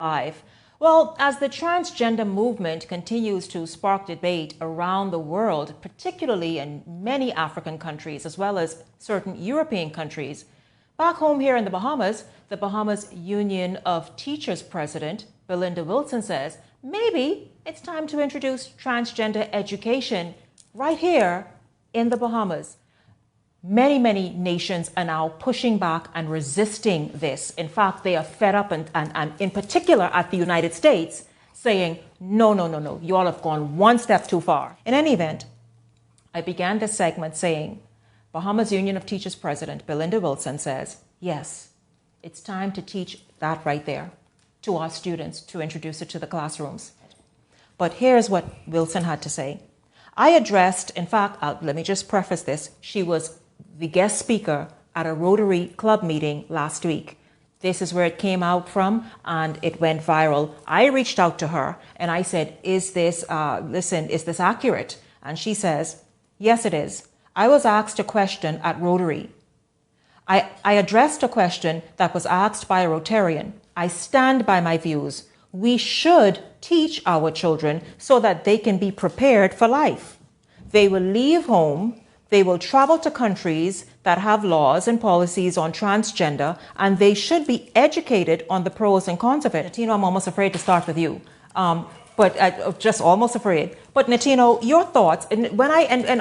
Live. Well, as the transgender movement continues to spark debate around the world, particularly in many African countries, as well as certain European countries, back home here in the Bahamas Union of Teachers president, Belinda Wilson, says maybe it's time to introduce transgender education right here in the Bahamas. Many nations are now pushing back and resisting this. In fact, they are fed up and in particular at the United States saying, no, you all have gone one step too far. In any event, I began this segment saying, Bahamas Union of Teachers president Belinda Wilson says, yes, it's time to teach that right there to our students, to introduce it to the classrooms. But here's what Wilson had to say. I addressed, in fact, let me just preface this, she was the guest speaker at a Rotary Club meeting last week. This is where it came out from, and it went viral. I reached out to her and I said, is this accurate? And she says, yes, it is. I was asked a question at Rotary. I addressed a question that was asked by a Rotarian. I stand by my views. We should teach our children so that they can be prepared for life. They will leave home. They will travel to countries that have laws and policies on transgender, and they should be educated on the pros and cons of it. Natino, I'm almost afraid to start with you, just almost afraid. But Natino, your thoughts, and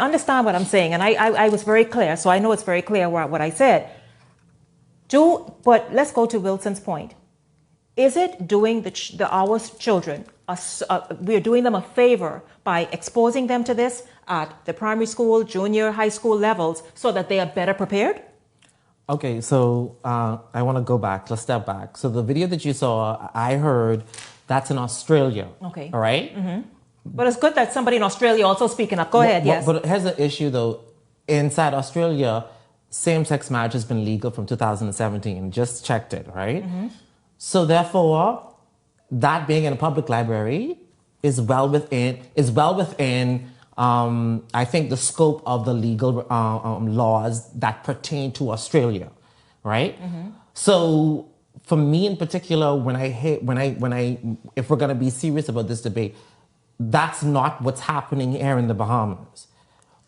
understand what I'm saying, and I was very clear, so I know it's very clear what I said. But let's go to Wilson's point. Is it doing our children, we're doing them a favor by exposing them to this at the primary school, junior, high school levels so that they are better prepared? Okay, so I want to go back. Let's step back. So the video that you saw, I heard that's in Australia. Okay. All right? Mm-hmm. But it's good that somebody in Australia also speaking up. Go ahead, yes. But here's the issue, though. Inside Australia, same-sex marriage has been legal from 2017. Just checked it, right? Mm-hmm. So therefore, that being in a public library is well within I think the scope of the legal laws that pertain to Australia, right? Mm-hmm. So for me in particular, if we're going to be serious about this debate, that's not what's happening here in the Bahamas.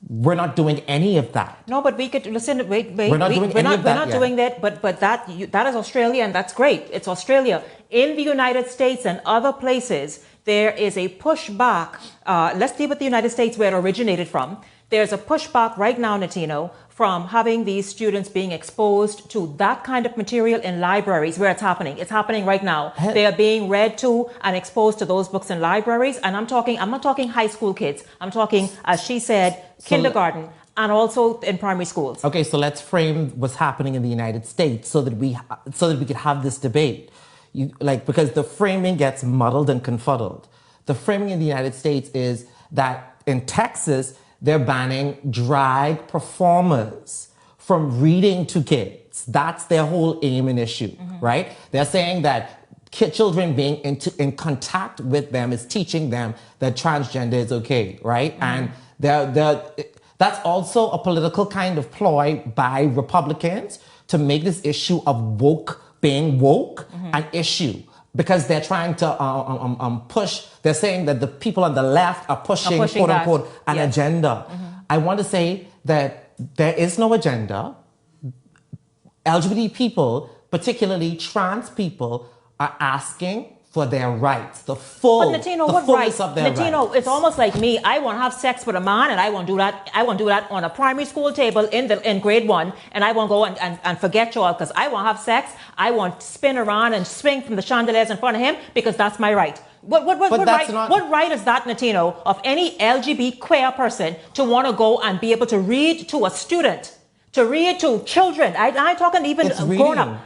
We're not doing any of that. No, but we could listen. Wait. We're not doing that. But that is Australia, and that's great. It's Australia. In the United States and other places, there is a pushback. Let's deal with the United States, where it originated from. There's a pushback right now, Natino, from having these students being exposed to that kind of material in libraries where it's happening. It's happening right now. They are being read to and exposed to those books in libraries. And I'm not talking high school kids. I'm talking, as she said, kindergarten and also in primary schools. Okay, so let's frame what's happening in the United States so that we could have this debate. Because the framing gets muddled and confuddled. The framing in the United States is that in Texas, they're banning drag performers from reading to kids. That's their whole aim and issue, mm-hmm. right? They're saying that children being in contact with them is teaching them that transgender is okay, right? Mm-hmm. And that's also a political kind of ploy by Republicans to make this issue of being woke, mm-hmm. an issue. Because they're trying to push, they're saying that the people on the left are pushing quote unquote, an agenda. Mm-hmm. I want to say that there is no agenda. LGBT people, particularly trans people, are asking for their rights, the fullness of their rights. It's almost like me. I want to have sex with a man, and I won't do that. I won't do that on a primary school table in grade 1, and I won't go and forget you all because I want to have sex. I want to spin around and swing from the chandeliers in front of him because that's my right. What right is that, Natino, of any LGBT queer person to want to go and be able to read to a student, to read to children? I'm talking even grown up.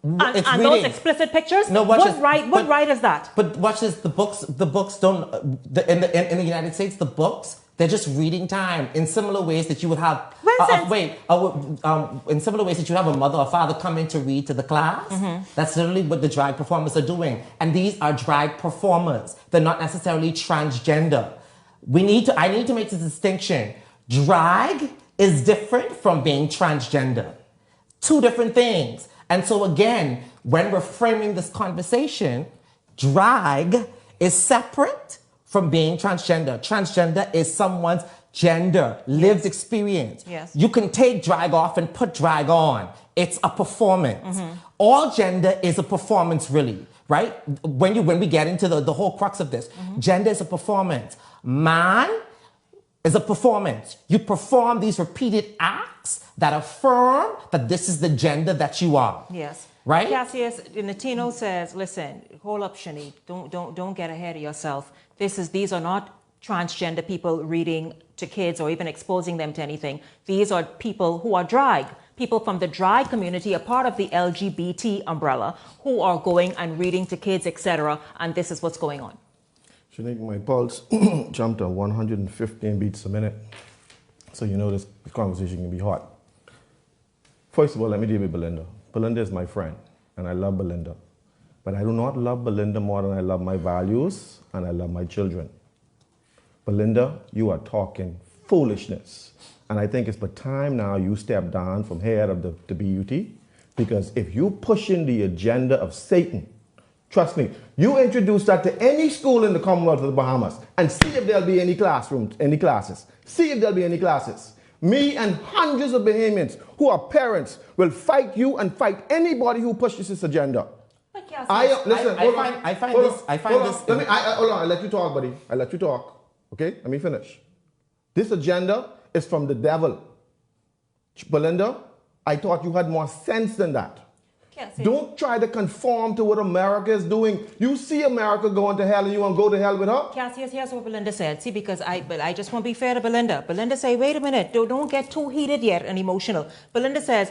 And those explicit pictures? No, what right is that? But watch this. The books don't. In the United States, the books, they're just reading time. In similar ways that you would have. In similar ways that you have a mother or father come in to read to the class. Mm-hmm. That's literally what the drag performers are doing. And these are drag performers. They're not necessarily transgender. I need to make this distinction. Drag is different from being transgender. Two different things. And so again, when we're framing this conversation, Drag is separate from being transgender. Transgender is someone's gender, lived experience. Yes. You can take drag off and put drag on. It's a performance. All gender is a performance, really, right? When we get into the whole crux of this, gender is a performance. Man is a performance. You perform these repeated acts that affirm that this is the gender that you are. Yes. Right? Cassius Natino says, listen, hold up, Shani. Don't get ahead of yourself. These are not transgender people reading to kids or even exposing them to anything. These are people who are drag. People from the drag community, a part of the LGBT umbrella, who are going and reading to kids, etc. And this is what's going on. Shanique, my pulse jumped to 115 beats a minute. So you know this conversation can be hot. First of all, let me deal with Belinda. Belinda is my friend, and I love Belinda. But I do not love Belinda more than I love my values and I love my children. Belinda, you are talking foolishness. And I think it's the time now you step down from head of the BUT, because if you pushing the agenda of Satan, trust me, you introduce that to any school in the Commonwealth of the Bahamas and see if there'll be any classrooms, any classes. See if there'll be any classes. Me and hundreds of Bahamians who are parents will fight you and fight anybody who pushes this agenda. I find this. Hold on, I let you talk, buddy. I let you talk. Okay, let me finish. This agenda is from the devil. Belinda, I thought you had more sense than that. Don't try to conform to what America is doing. You see America going to hell and you want to go to hell with her? Cassius, here's what Belinda said. See, because I just want to be fair to Belinda. Belinda say, wait a minute, don't get too heated yet and emotional. Belinda says,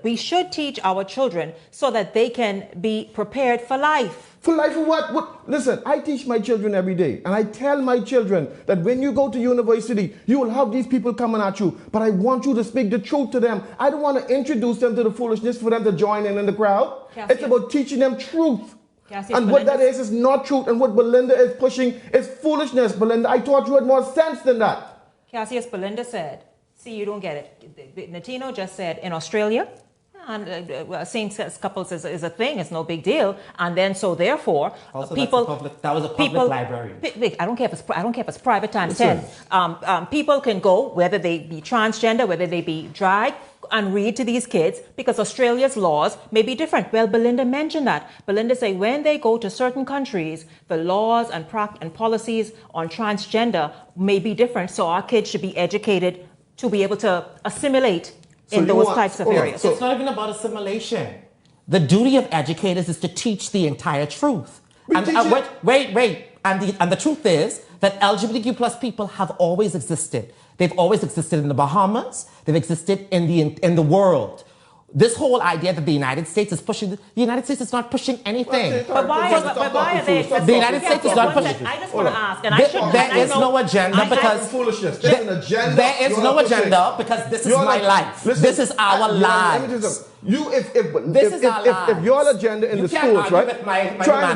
we should teach our children so that they can be prepared for life. For life of what? Listen, I teach my children every day, and I tell my children that when you go to university, you will have these people coming at you, but I want you to speak the truth to them. I don't want to introduce them to the foolishness for them to join in the crowd. Cassius. It's about teaching them truth. Cassius, and what that is not truth, and what Belinda is pushing is foolishness. Belinda, I thought you had more sense than that. Cassius, Belinda said, see, you don't get it. Natino just said in Australia, and same-sex couples is a thing. It's no big deal. And then, so therefore, also, people that was a public library. I don't care if it's private times 10. People can go, whether they be transgender, whether they be drag, and read to these kids because Australia's laws may be different. Well, Belinda mentioned that. Belinda say when they go to certain countries, the laws and policies on transgender may be different. So our kids should be educated to be able to assimilate in those types of areas. It's not even about assimilation. The duty of educators is to teach the entire truth. And wait. And the truth is that LGBTQ plus people have always existed. They've always existed in the Bahamas. They've existed in the world. This whole idea that the United States is pushing, the United States is not pushing anything. But why are they? The United States is not pushing. I just want to ask, and there is no agenda because foolishness. There's an agenda. There is no agenda because this is my life. This is our lives. If your agenda in the schools, right? Trying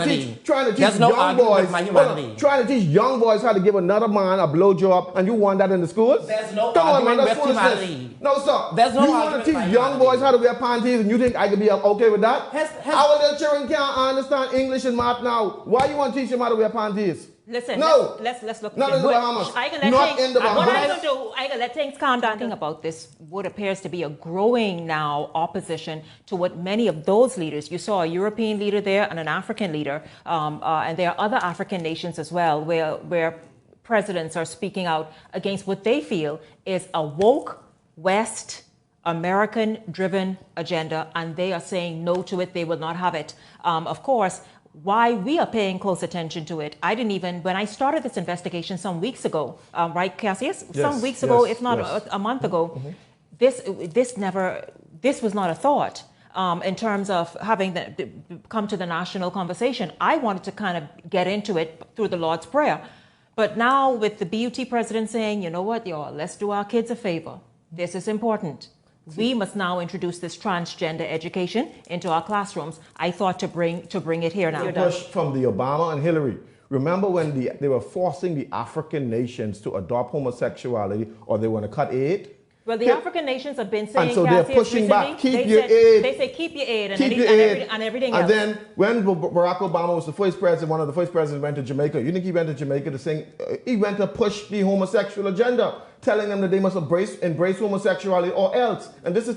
to teach young boys how to give another man a blowjob, and you want that in the schools? There's no argument with humanity. No, sir. There's no you want to teach young boys how to wear panties, and you think I could be okay with that? Our little children can't understand English and math now. Why you want to teach them how to wear panties? Listen, no. let's look. Not in the Bahamas. Not in the Bahamas. What I'm going to do, I can let things calm down. Thinking about this, what appears to be a growing now opposition to what many of those leaders. You saw a European leader there and an African leader, and there are other African nations as well, where presidents are speaking out against what they feel is a woke West American-driven agenda, and they are saying no to it. They will not have it. Of course. Why we are paying close attention to it. I didn't even, when I started this investigation some weeks ago, right, Cassius? Some weeks ago, if not a month ago, this was not a thought in terms of having come to the national conversation. I wanted to kind of get into it through the Lord's Prayer. But now with the BUT president saying, you know what, y'all, let's do our kids a favor. This is important. We must now introduce this transgender education into our classrooms. I thought to bring it here now. Push from the Obama and Hillary. Remember when they were forcing the African nations to adopt homosexuality or they want to cut aid? Well, the African nations have been saying, and so they're pushing back, keep your aid. They say keep your aid and, Keep your aid. and everything else. And then when Barack Obama was the first president, one of the first presidents went to Jamaica, you think he went to Jamaica to sing, he went to push the homosexual agenda, telling them that they must embrace homosexuality or else. And this is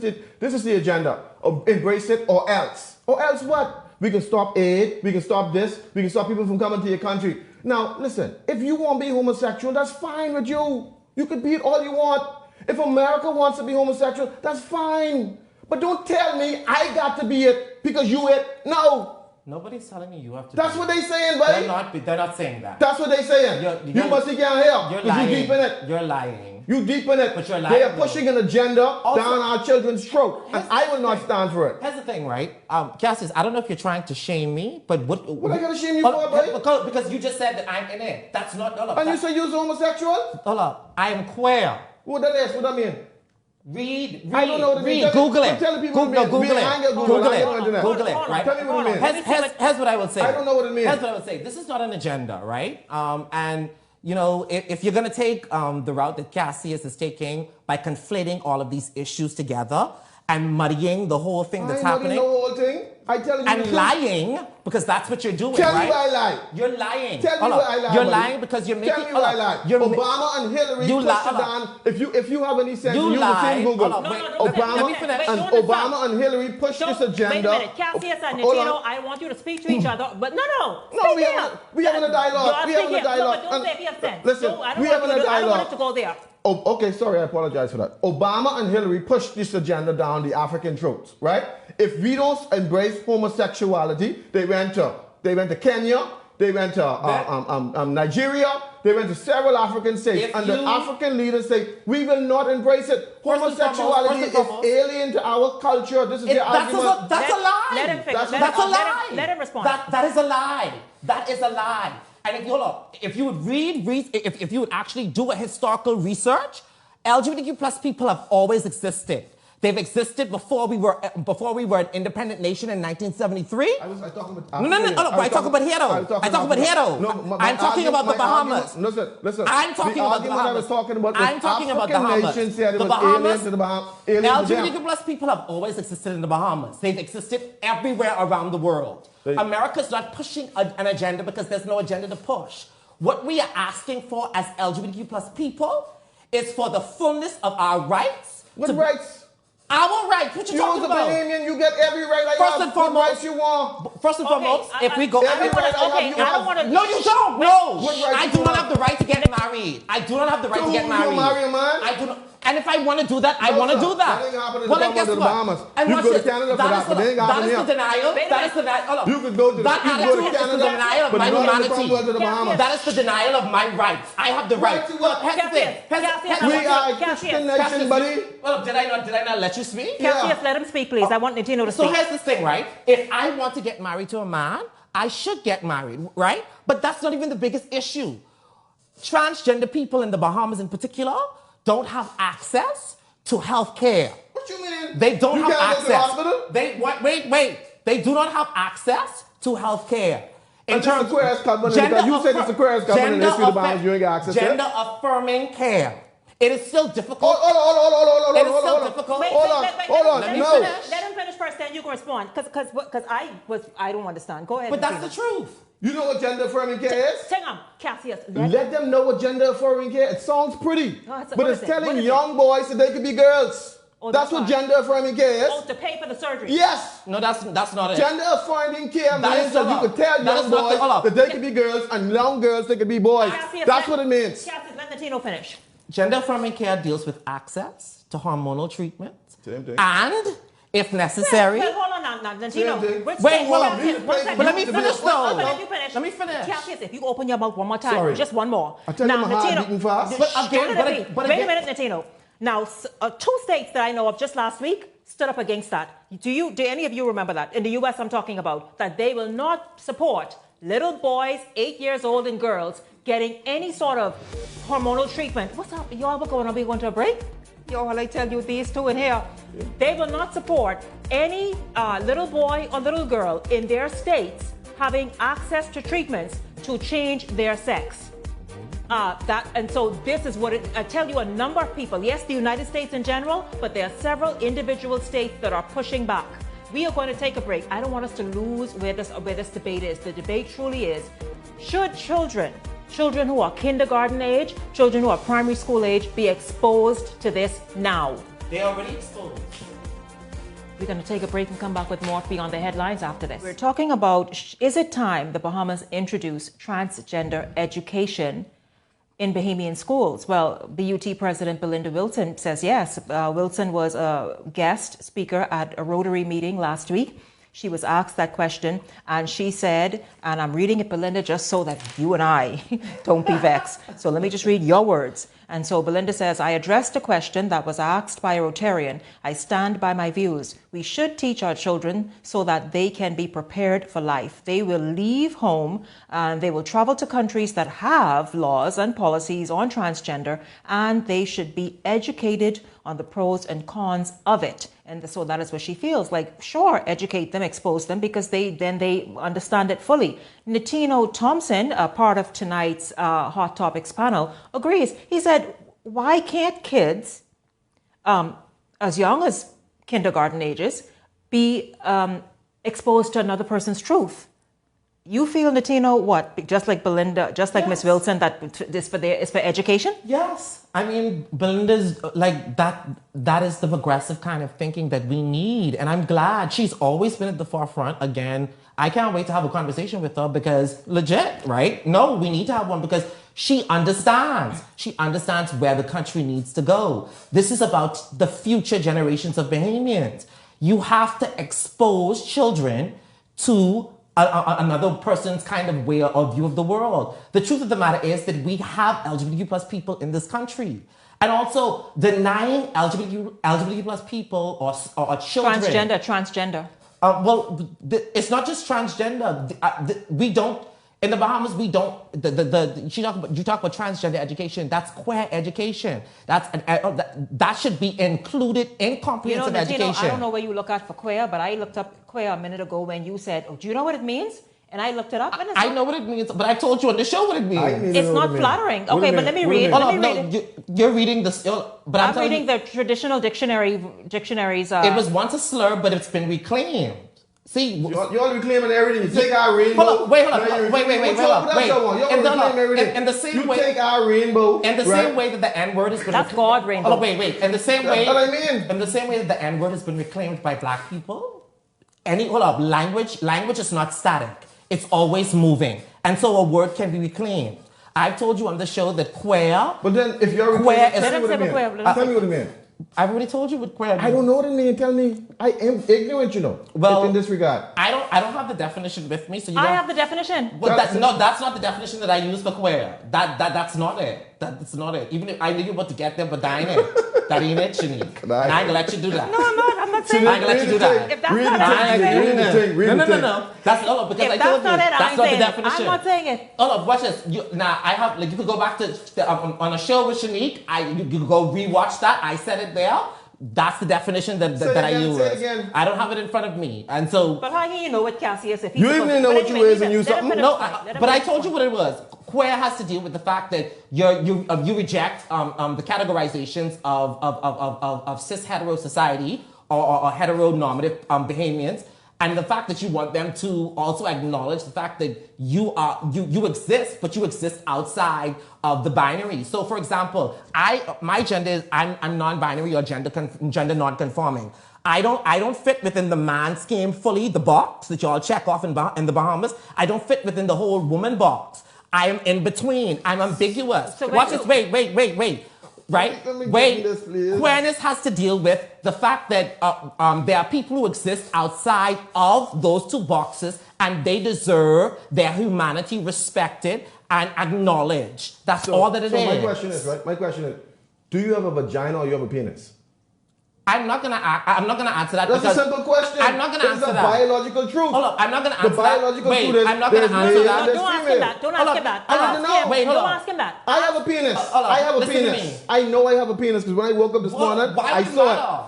the agenda. Embrace it or else. Or else what? We can stop aid, we can stop this, we can stop people from coming to your country. Now, listen, if you want to be homosexual, that's fine with you. You could be it all you want. If America wants to be homosexual, that's fine. But don't tell me I got to be it because you it. No. Nobody's telling you have to. That's what they saying, buddy. They're not saying that. That's what they saying. You must can't help. You're lying. lying. You deep in it. You're lying. You deep in it. But you're lying. They are pushing an agenda Also, down our children's throat, and I will not stand for it. Here's the thing, right? Cassius, I don't know if you're trying to shame me, but what I gotta shame you for, buddy? Because you just said that I'm in it. That's not. And you say you're homosexual? Hold up. I am queer. What that is? What that mean? Read. I don't know what it means. Google it. Tell people Google it. Google Google it. Right? Tell me what it means. Here's what I would say. I don't know what it means. Here's what I would say. This is not an agenda, right? And you know, if you're gonna take the route that Cassius is taking by conflating all of these issues together and muddying the whole thing that's happening. I know the whole thing. I tell you and lying, because that's what you're doing, Tell right? me why I lie. You're lying. Tell me why I lie. You're lying because you're making... Tell me why I lie. Obama and Hillary pushed it down. If you have any sense, you lie. Google. Obama and Hillary pushed this agenda. Wait a minute. Cassius and Nitino, I want you to speak to each other. But no. We having a dialogue. We having a dialogue. No, don't say if you have sense. Listen, we having a dialogue. I don't want it to go there. Oh, okay, sorry, I apologize for that. Obama and Hillary pushed this agenda down the African throats, right? If we don't embrace homosexuality, they went to Kenya, they went to Nigeria, they went to several African states, and the African leaders say, we will not embrace it. Homosexuality is alien to our culture. This is their argument. That's a lie. Let him finish. That's a lie. Let him respond. That is a lie. That is a lie. And if you would if you would actually do a historical research, LGBTQ plus people have always existed. They've existed before we were an independent nation in 1973. I talking about... I talk about here though. I talk about here though. I'm talking about the Bahamas. Listen. I'm talking about the Bahamas. I was talking about I'm talking about the Bahamas. The Bahamas. LGBTQ plus people have always existed in the Bahamas. They've existed everywhere around the world. America's not pushing an agenda because there's no agenda to push. What we are asking for as LGBTQ plus people is for the fullness of our rights. What rights? Our rights. What you talking about? You're a Bahamian. You get every right. First and foremost, rights you want. First and foremost, if we go, I don't want to. No, you don't. No, I do not have the right to get married. I do not have the right to get married. You marry a man? I do not. And if I want to do that, I want to do that. That ain't happening Well, then guess in the what? Bahamas. And you go to Canada for that, but they ain't happening here. That is the denial. That is the denial. You could go to Canada, the denial of my humanity. Bahamas. That is the denial of my rights. I have the right. We are a Christian nation, buddy. Well, did I not let you speak? Cassius, let him speak, please. I want Nitino to speak. So here's the thing, right? If I want to get married to a man, I should get married, right? But that's not even the biggest issue. Transgender people in the Bahamas in particular don't have access to health care. What you mean? They don't have access. Go to the hospital? Wait. They do not have access to health care. In terms of gender, you said it's a queer government in the Bahamas, you ain't got access to gender affirming care. It is still difficult. Hold on. Let him finish first, then you can respond. Because I don't understand. Go ahead. But that's the truth. You know what gender affirming care is? Hang on, Cassius. Let them know what gender affirming care is. It sounds pretty. But it's telling young boys that they could be girls. That's what gender affirming care is. Oh, to pay for the surgery. Yes. No, that's not it. Gender affirming care means that you could tell young boys that they could be girls and young girls they could be boys. That's what it means. Cassius, let Nitino finish. Gender affirming care deals with access to hormonal treatment. Same thing. And, if necessary... Well, hold on now, Nitino. Wait, hold on. But let me finish though. Let me finish. Cassius, if you open your mouth one more time, just one more. I tell you my heart beating fast. Wait a minute, Nitino. Now, 2 states that I know of just last week stood up against that. Do any of you remember that? In the U.S., I'm talking about, that they will not support little boys 8 years old and girls getting any sort of hormonal treatment. What's up? Y'all going to be going to a break? Y'all, I tell you, these two in here. They will not support any little boy or little girl in their states having access to treatments to change their sex. And so this is what I tell you, a number of people, yes, the United States in general, but there are several individual states that are pushing back. We are going to take a break. I don't want us to lose where this debate is. The debate truly is, should children who are kindergarten age, children who are primary school age, be exposed to this now? They're already exposed. We're going to take a break and come back with more Beyond the Headlines after this. We're talking about, is it time the Bahamas introduce transgender education in Bahamian schools? Well, BUT President Belinda Wilson says yes. Wilson was a guest speaker at a Rotary meeting last week. She was asked that question, and she said, and I'm reading it, Belinda, just so that you and I don't be vexed. So let me just read your words. And so Belinda says, I addressed a question that was asked by a Rotarian. I stand by my views. We should teach our children so that they can be prepared for life. They will leave home and they will travel to countries that have laws and policies on transgender, and they should be educated on the pros and cons of it. And so that is what she feels like. Sure, educate them, expose them, because they understand it fully. Nitino Thompson, a part of tonight's Hot Topics panel, agrees. He said, why can't kids as young as kindergarten ages be exposed to another person's truth? You feel, Nitino, what? Just like Belinda, just like Miss Wilson, that this is for education? Yes. I mean, Belinda's like that is the progressive kind of thinking that we need. And I'm glad she's always been at the forefront. Again, I can't wait to have a conversation with her because legit, right? No, we need to have one because she understands. She understands where the country needs to go. This is about the future generations of Bahamians. You have to expose children to another person's kind of way or view of the world. The truth of the matter is that we have LGBTQ plus people in this country. And also denying LGBTQ plus people or children. Transgender. It's not just transgender. We don't, in the Bahamas, we don't, you talk about transgender education, that's queer education. That should be included in comprehensive education. I don't know where you look at for queer, but I looked up queer a minute ago when you said, oh, do you know what it means? And I looked it up. And I know what it means, but I told you on the show what it means. It's not flattering. Okay, but let me read. You're reading this, but I'm reading the traditional dictionaries. It was once a slur, but it's been reclaimed. See, you all reclaiming everything. You take our rainbow. Hold up, wait. In the same way, you take our rainbow. In the same way that the N-word has been. That's God rainbow. Hold up, wait. In the same way. That's what I mean. In the same way that the N-word has been reclaimed by black people. Language is not static. It's always moving, and so a word can be reclaimed. I've told you on the show that queer. But then, if you're queer, tell me what it means. I've already told you what queer means. I don't know what it means. Tell me. I am ignorant, you know. Well, in this regard, I don't have the definition with me, so you. I have the definition. But that's not the definition that I use for queer. That's not it. That's not it. Even if I knew you were about to get there, but that ain't it. That ain't it, Shanique. And I ain't gonna let you do that. No, I'm not saying. I ain't gonna let you do that. If that's not it, No. That's but I told you that's not the definition. I'm not saying it. Hold up, watch this. Now I have you could go back to on a show with Shanique. You could go rewatch that. I said it there. That's the definition that I use. I don't have it in front of me, and so. But how can you know what Cassius? If you even know what you is and you something? No, but I told you what it was. Queer has to deal with the fact that you reject the categorizations of cis hetero society or heteronormative Bahamians. And the fact that you want them to also acknowledge the fact that you exist, but you exist outside of the binary. So, for example, my gender is I'm non-binary or gender non-conforming. I don't fit within the man scheme fully, the box that y'all check off in the Bahamas. I don't fit within the whole woman box. I am in between. I'm ambiguous. So watch this. Wait. Right? Queerness has to deal with the fact that there are people who exist outside of those two boxes and they deserve their humanity respected and acknowledged. That's all that it is. My question is, do you have a vagina or you have a penis? I'm not gonna answer that. That's a because simple question. I'm not gonna answer It's a that. biological truth. Hold up, I'm not gonna answer The that. biological Wait, truth is I'm not gonna there's answer male that. and there's Don't ask him female. that. Don't Hold ask up. him that. I Don't need ask to know. him. Wait, hold Don't on. ask him that. I have a penis. Hold on, I have a listen to penis. me. I know I have a penis because when I woke up this morning, I does it saw matter?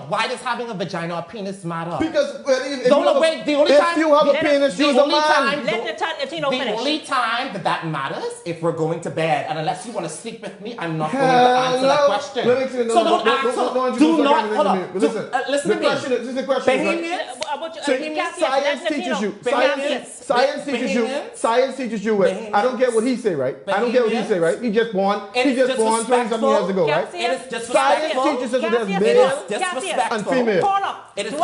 Why does having a vagina or penis matter? it. Because if Don't you have a- wait, the only if time- you have a the- penis, the you're a only man. time- Let Latino The finish. only time that matters if we're going to bed, and unless you want to sleep with me, I'm not going to Hell answer that no. question. Let me explain. So don't ask. Do not. Hold up. Listen. Listen The to me. question is, the question is, right? Bahamians, Science teaches you. Science teaches you. Bahamians. Science teaches you. I don't care what he say, right? I don't care what he say, right? He just born. It He is just born 20-something years ago, right? It is just Science disrespectful. teaches us that there's Cassius, male disrespectful. and female. Hold up. It is Do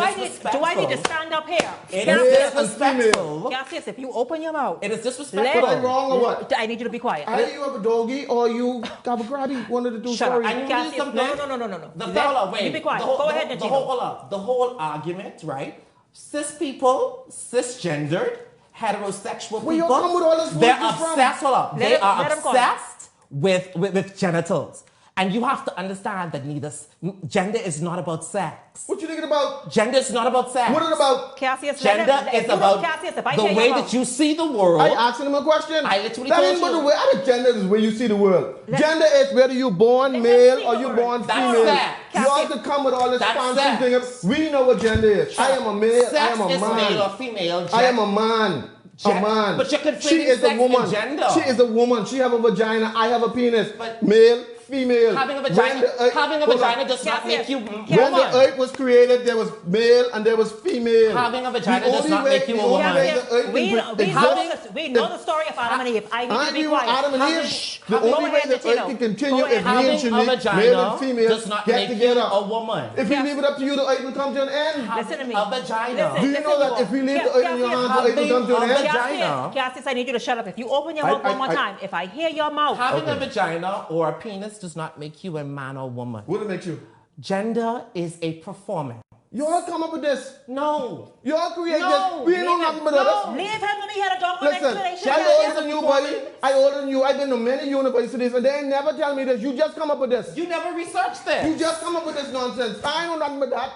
I need to stand up here? It Male is and disrespectful. Cassius, if you open your mouth, It is Am I disrespectful. wrong or what? I need you to be quiet. Either you have a doggy or you have a grabby. One of the two Shut up. stories. And you Cassius, need no. Hold up, wait. You be quiet. The whole- Go ahead, the Latino. whole, hold up. The whole argument, right? Cis people, cisgendered, heterosexual Where you people, come with all this they're bullshit from? obsessed. Hold up. Let They him- are let him go. obsessed with genitals. And you have to understand that gender is not about sex. What you thinking about? Gender is not about sex. What is it about? Cassius, let him- Gender is you know, about Cassius, if I the hear your way mouth- that you see the world. I asking him a question. I literally that told ain't but you. the way. I think gender is where you see the world. Gender is whether you born Let male me see or the you word. born That's female. sex. You all to come with all this That's fancy sex. thing. We know what gender is. I am a male. Sex I am a is man. male or female. I am a man. A Gen- man. but you're conflating She is a sex and woman. gender. She is a woman. She have a vagina. I have a penis. But- Male, female. Having a When vagina, the earth- having a hold on. vagina does not Cassius, make you When woman. the earth was created, there was male and there was female. Having a vagina The does only not way- make you the a only woman. way Cassius, the earth we can know the story of Adam and Eve. I need you to Aren't be you quiet. Adam and Eve? The Go only way ahead, the earth Latino. can continue Go if ahead. me and Having a Shanique, vagina male and female, does not get make together. you a woman. If we Yes. leave it up to you, the earth will come to an end. Listen to me. A vagina. Do you know that if we leave the earth in your hands, the earth will come to an end? Vagina. Cassius, I need you to shut up. If you open your mouth one more time, if I hear your mouth, Having a Okay. vagina or a penis does not make you a man or woman. What it makes you? Gender is a performance. You all come up with this. No. You all create No. this. We ain't know Leave nothing it. but No. others. leave him when he had a dog one Listen, explanation. I older than you, buddy. performance. I older than you. I've been to many universities, and they ain't never tell me this. You just come up with this. You never researched You this. just come up with this nonsense. I ain't know nothing but that.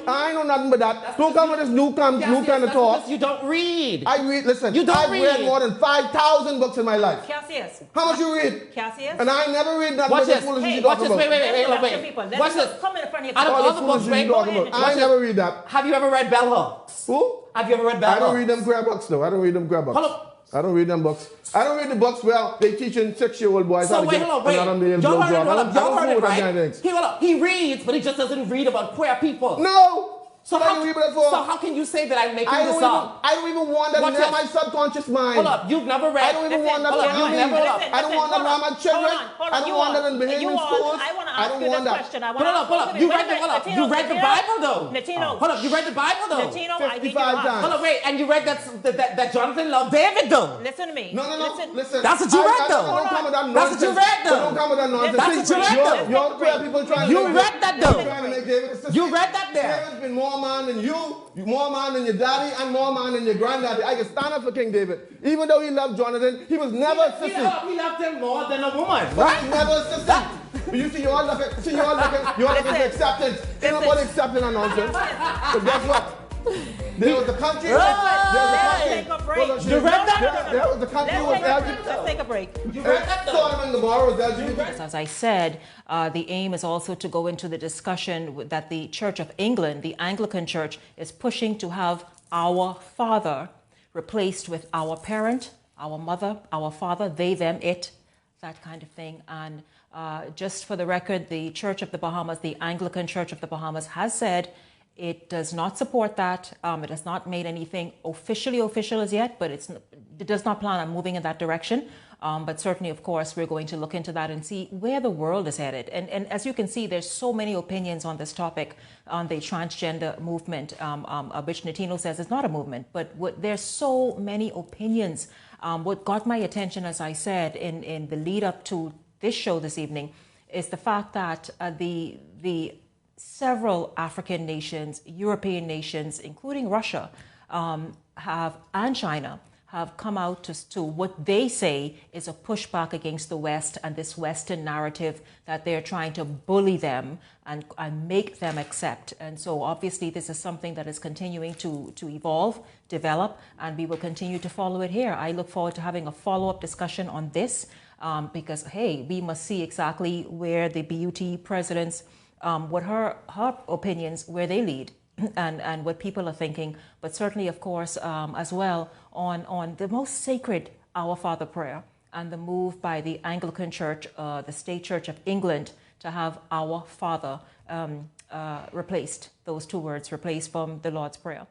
I ain't know nothing but that. Don't come with this new kind of That's talk. because you don't read. I read. Listen, You don't I've read read. more than 5,000 books in my life. Cassius, How much you read? Cassius. And I never read nothing Watch but this this. foolishness Hey, you watch talking this. about. Wait. Let Watch him this. come in front of Out of your all All the the books, foolishness wait, you go talking ahead. about. I Watch never this. read that. Have you ever read Bell Hooks? Who? Have you ever read Bell I Hooks? don't read them crab books though. I don't read them crab books. Hold up. I don't read them books. I don't read the books where they teaching 6-year-old boys how So to wait, get hold on, wait. another male Y'all blowjob. heard it, hold up. Y'all I heard don't it, fool with that kind of right? things. Hold up. He reads, but he just doesn't read about queer people. No. So What are you reading that for? So how can you say that I'm making I this don't up? even want that Watch near this. my subconscious mind. Hold up. You've never read. I don't even want that Hold up. around You've me. never. Hold up. I don't want that around my children. I don't want that in behaving schools. I want to I ask don't you want this that. question. Hold up. You read the. Hold up. You read the Bible though. Latino. Hold up. You read the Bible though. Latino, I need you 55 to ask. times. Hold up. Wait. And you read that Jonathan loved David though. Listen to me. No. Listen. That's what you read, though. Don't come with that That's what nonsense. you read, though. Don't come with that nonsense. That's what you read, though. You're queer people trying to You make read that, though. Trying to make David a sister. You read that there. David's been more man than you, more man than your daddy, and more man than your granddaddy. I can stand up for King David. Even though he loved Jonathan, he was never a He sissy. loved him more than a woman, But right? he never a sissy. You see, you're all looking for acceptance. Ain't nobody accepting that nonsense. But guess what? There was a country. There was a Let's country. take a break. Hold on, You read that? There was a country who was Let's take a break. You read that though. Sodom and Gomorrah was LGBT. As I said, the aim is also to go into the discussion that the Church of England, the Anglican Church, is pushing to have our father replaced with our parent, our mother, our father, they, them, it, that kind of thing. And just for the record, the Church of the Bahamas, the Anglican Church of the Bahamas, has said it does not support that. It has not made anything officially official as yet, but it does not plan on moving in that direction. But certainly, of course, we're going to look into that and see where the world is headed. And as you can see, there's so many opinions on this topic, on the transgender movement, which Latino says is not a movement. But there's so many opinions. What got my attention, as I said, in the lead up to this show this evening, is the fact that the several African nations, European nations, including Russia, and China, have come out to what they say is a pushback against the West and this Western narrative that they're trying to bully them and make them accept. And so obviously this is something that is continuing to evolve, develop, and we will continue to follow it here. I look forward to having a follow-up discussion on this because, hey, we must see exactly where the BUT president's, what her opinions, where they lead. And what people are thinking, but certainly, of course, as well on the most sacred Our Father prayer and the move by the Anglican Church, the State Church of England, to have Our Father replaced, those two words replaced from the Lord's Prayer.